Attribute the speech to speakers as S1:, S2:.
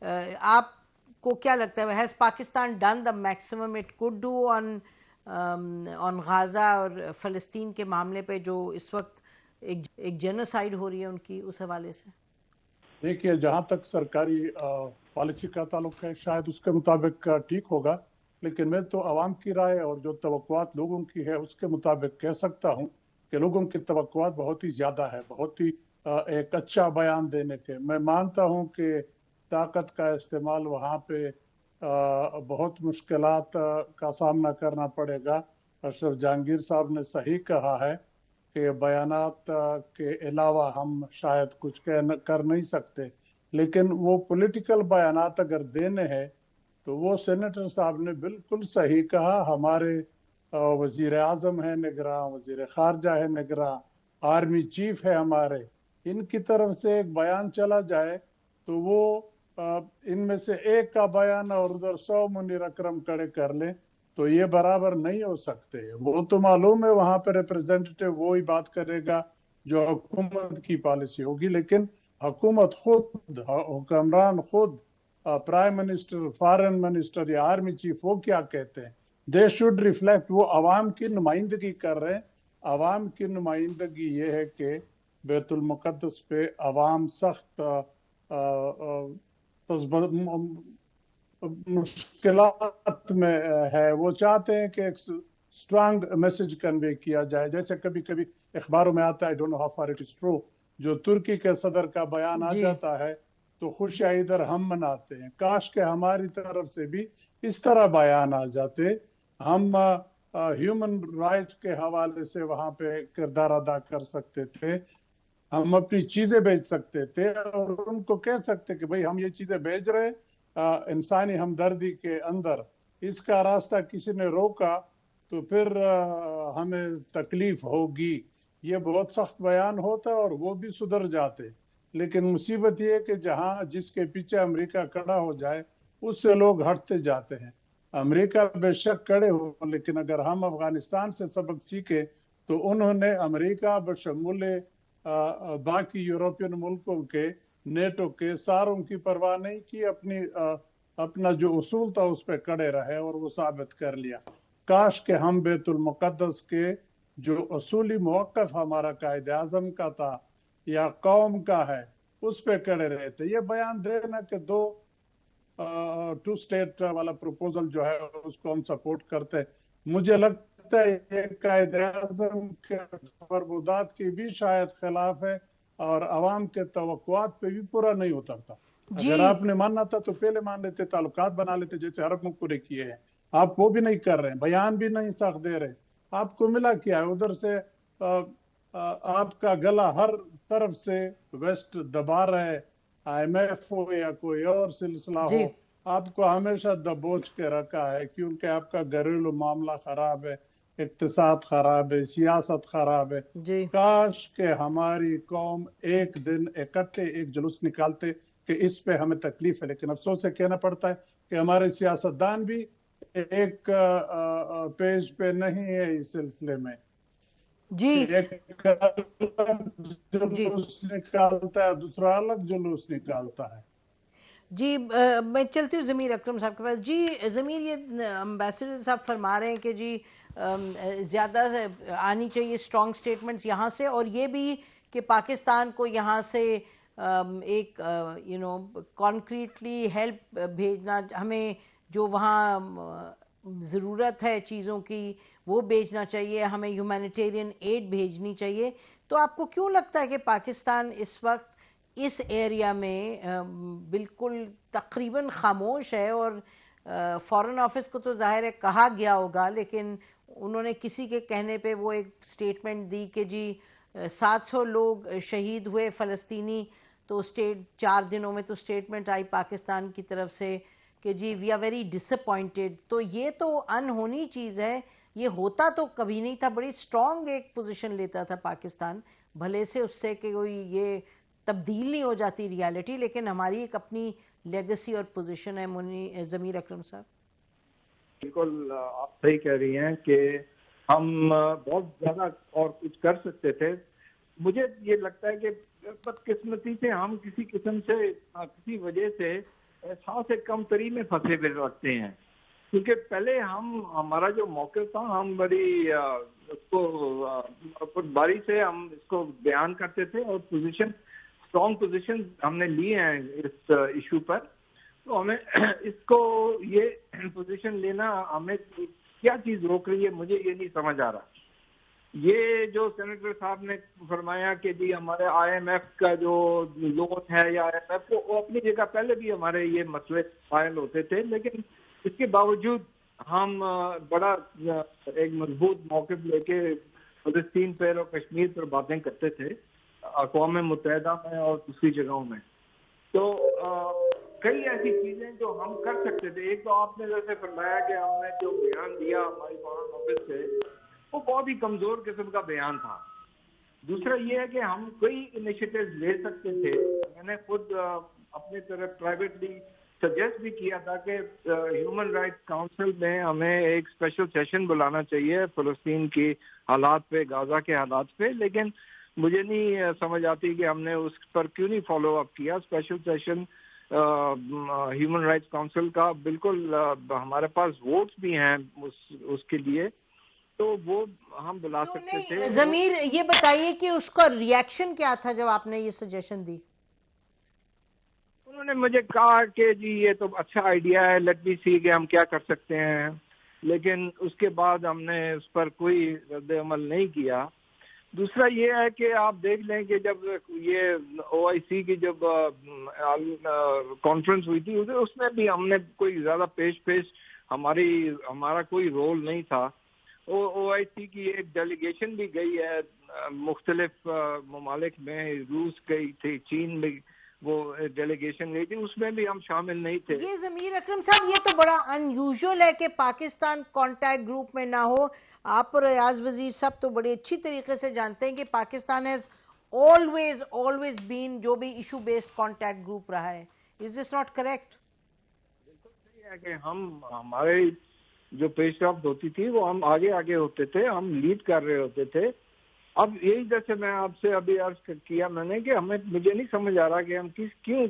S1: آپ کو کیا لگتا ہے, has Pakistan done the maximum it could do on غازہ اور فلسطین کے معاملے پہ جو اس وقت ایک جینوسائیڈ ہو رہی ہے ان کی, اس حوالے سے؟
S2: دیکھیے, جہاں تک سرکاری پالیسی کا تعلق ہے شاید اس کے مطابق ٹھیک ہوگا, لیکن میں تو عوام کی رائے اور جو توقعات لوگوں کی ہے اس کے مطابق کہہ سکتا ہوں کہ لوگوں کی توقعات بہت ہی زیادہ ہے, بہت ہی ایک اچھا بیان دینے کے. میں مانتا ہوں کہ طاقت کا استعمال وہاں پہ بہت مشکلات کا سامنا کرنا پڑے گا. اشرف جہانگیر صاحب نے صحیح کہا ہے کہ بیانات کے علاوہ ہم شاید کچھ کر نہیں سکتے, لیکن وہ پولیٹیکل بیانات اگر دینے ہیں تو وہ سینیٹر صاحب نے بالکل صحیح کہا. ہمارے وزیر اعظم ہے نگراں, وزیر خارجہ ہے نگراں, آرمی چیف ہے ہمارے, ان کی طرف سے ایک بیان چلا جائے تو وہ ان میں سے ایک کا بیان اور ادھر 100 منیر اکرم کھڑے کر لیں تو یہ برابر نہیں ہو سکتے. وہ تو معلوم ہے وہاں پہ ریپرزینٹیٹیو وہی بات کرے گا جو حکومت کی پالیسی ہوگی, لیکن حکومت خود, حکمران خود, پرائم منسٹر, فارن منسٹر یا آرمی چیف, وہ کیا کہتے ہیں؟ They should reflect. وہ عوام کی نمائندگی کر رہے ہیں. عوام کی نمائندگی یہ ہے کہ بیت المقدس پہ عوام سخت مشکلات میں ہے. وہ چاہتے ہیں کہ ایک اسٹرانگ میسج کنوے کیا جائے, جیسے کبھی کبھی اخباروں میں آتا ہے, I don't know how far it is true, جو ترکی کے صدر کا بیان آ جاتا ہے تو خوشیاں ادھر ہم مناتے ہیں. کاش کہ ہماری طرف سے بھی اس طرح بیان آ جاتے, ہم ہیومن رائٹ کے حوالے سے وہاں پہ کردار ادا کر سکتے تھے, ہم اپنی چیزیں بیچ سکتے تھے اور ان کو کہہ سکتے کہ بھئی ہم یہ چیزیں بیچ رہے انسانی ہمدردی کے اندر, اس کا راستہ کسی نے روکا تو پھر ہمیں تکلیف ہوگی. یہ بہت سخت بیان ہوتا اور وہ بھی سدھر جاتے, لیکن مصیبت یہ ہے کہ جس کے پیچھے امریکہ کھڑا ہو جائے اس سے لوگ ہٹتے جاتے ہیں. امریکہ بے شک کھڑے ہو, لیکن اگر ہم افغانستان سے سبق سیکھیں تو انہوں نے امریکہ بشمول باقی یورپین ملکوں کے, نیٹو کے, ساروں کی پرواہ نہیں کی, اپنا جو اصول تھا اس پہ کھڑے رہے اور وہ ثابت کر لیا. کاش کہ ہم بیت المقدس کے جو اصولی موقف ہمارا قائد اعظم کا تھا یا قوم کا ہے اس پہ کھڑے رہے تھے. یہ بیان دینا کہ 2 اسٹیٹ والا پروپوزل جو ہے اس کو ہم سپورٹ کرتے, مجھے لگتا ہے یہ قائد اعظم کے فرمودات کی بھی شاید خلاف ہے اور عوام کے توقعات پہ بھی پورا نہیں اترتا. اگر آپ نے ماننا تھا تو پہلے مان لیتے, تعلقات بنا لیتے جیسے عرب ملک پورے کیے ہیں. آپ وہ بھی نہیں کر رہے ہیں, بیان بھی نہیں سخت دے رہے. آپ کو ملا کیا ہے؟ ادھر سے آپ کا گلا ہر طرف سے ویسٹ دبا رہے, IMF ہو یا کوئی اور سلسلہ ہو, آپ کو ہمیشہ دبوچ کے رکھا ہے کیونکہ آپ کا گھریلو معاملہ خراب ہے, اقتصاد خراب ہے, سیاست خراب ہے. کاش کہ ہماری قوم ایک دن اکٹھے ایک جلوس نکالتے کہ اس پہ ہمیں تکلیف ہے, لیکن افسوس سے کہنا پڑتا ہے کہ ہمارے سیاستدان بھی ایک پیج پہ نہیں ہے اس سلسلے میں. ایک جلوس نکالتا ہے, دوسرا الگ جلوس نکالتا ہے.
S1: جی میں چلتی ہوں ضمیر اکرم صاحب کے پاس. جی ضمیر, یہ امبیسڈر صاحب فرما رہے ہیں کہ جی زیادہ آنی چاہیے اسٹرانگ سٹیٹمنٹس یہاں سے, اور یہ بھی کہ پاکستان کو یہاں سے ایک کانکریٹلی ہیلپ بھیجنا, ہمیں جو وہاں ضرورت ہے چیزوں کی وہ بھیجنا چاہیے, ہمیں ہیومینیٹیرین ایڈ بھیجنی چاہیے. تو آپ کو کیوں لگتا ہے کہ پاکستان اس وقت اس ایریا میں بالکل تقریباً خاموش ہے؟ اور فارن آفس کو تو ظاہر ہے کہا گیا ہوگا, لیکن انہوں نے کسی کے کہنے پہ وہ ایک سٹیٹمنٹ دی کہ جی 700 لوگ شہید ہوئے فلسطینی, تو 4 دنوں میں تو سٹیٹمنٹ آئی پاکستان کی طرف سے کہ جی we are very disappointed. تو یہ تو انہونی چیز ہے, یہ ہوتا تو کبھی نہیں تھا. بڑی اسٹرانگ ایک پوزیشن لیتا تھا پاکستان, بھلے سے اس سے کہ کوئی یہ تبدیل نہیں ہو جاتی ریالٹی, لیکن ہماری ایک اپنی لیگسی اور پوزیشن ہے. ضمیر اکرم صاحب
S3: بالکل آپ صحیح کہہ رہی ہیں کہ ہم بہت زیادہ اور کچھ کر سکتے تھے. مجھے یہ لگتا ہے کہ بدقسمتی سے ہم کسی قسم سے کسی وجہ سے احساس کم تری میں پھنسے پھر رکھتے ہیں، کیونکہ پہلے ہمارا جو موقف تھا ہم بڑی اس کو باری سے ہم اس کو بیان کرتے تھے اور اسٹرانگ پوزیشن ہم نے لی ہیں اس ایشو پر. تو ہمیں اس کو یہ پوزیشن لینا ہمیں کیا چیز روک رہی ہے مجھے یہ نہیں سمجھ آ رہا. یہ جو سینیٹر صاحب نے فرمایا کہ جی ہمارے آئی ایم ایف کا جو لون ہے یا آئی ایم ایف کو، وہ اپنی جگہ پہلے بھی ہمارے یہ مسئلے فائل ہوتے تھے، لیکن اس کے باوجود ہم بڑا ایک مضبوط موقف لے کے فلسطین پر اور کشمیر پر باتیں کرتے تھے اقوام متحدہ میں اور دوسری جگہوں میں. تو کئی ایسی چیزیں جو ہم کر سکتے تھے. ایک تو آپ نے جیسے فرمایا کہ ہم نے جو بیان دیا ہماری فارن آفس سے، وہ بہت ہی کمزور قسم کا بیان تھا. دوسرا یہ ہے کہ ہم کئی انیشیٹیوز لے سکتے تھے. میں نے خود اپنی طرف پرائیویٹلی سجیسٹ بھی کیا تھا کہ ہیومن رائٹس کاؤنسل میں ہمیں ایک اسپیشل سیشن بلانا چاہیے فلسطین کی حالات پہ، غزہ کے حالات پہ، لیکن مجھے نہیں سمجھ آتی کہ ہم نے اس پر کیوں نہیں فالو اپ کیا. Special session human rights council کا بالکل ہمارے پاس ووٹس بھی ہیں اس کے لیے، تو وہ ہم بلا سکتے تھے.
S1: ضمیر یہ بتائیے کہ اس کا ریاکشن کیا تھا جب آپ نے یہ سجیشن دی؟
S3: انہوں نے مجھے کہا کہ جی یہ تو اچھا آئیڈیا ہے، لیٹ می سی کہ ہم کیا کر سکتے ہیں، لیکن اس کے بعد ہم نے اس پر کوئی رد عمل نہیں کیا. دوسرا یہ ہے کہ آپ دیکھ لیں کہ جب یہ او آئی سی کی جب کانفرنس ہوئی تھی اس میں بھی ہم نے کوئی زیادہ پیش ہمارا کوئی رول نہیں تھا. او آئی سی کی ایک ڈیلیگیشن بھی گئی ہے مختلف ممالک میں، روس گئی تھی، چین میں وہ ڈیلیگیشن گئی تھی، اس میں بھی ہم شامل نہیں تھے.
S1: یہ ضمیر اکرم صاحب یہ تو بڑا ان یوزول ہے کہ پاکستان کانٹیکٹ گروپ میں نہ ہو. آپ اور ریاض وزیر صاحب تو بڑے اچھی طریقے سے جانتے ہیں کہ پاکستان ہیز always been جو بھی ایشو بیسڈ کانٹیکٹ گروپ رہا ہے. Is this not correct?
S3: بالکل صحیح ہے کہ ہمارے جو پیش رفت ہوتی تھی وہ ہم آگے ہوتے تھے، ہم لیڈ کر رہے ہوتے تھے. اب یہی جیسے میں آپ سے ابھی عرض کیا میں نے کہ مجھے نہیں سمجھ آ رہا کہ ہم کیوں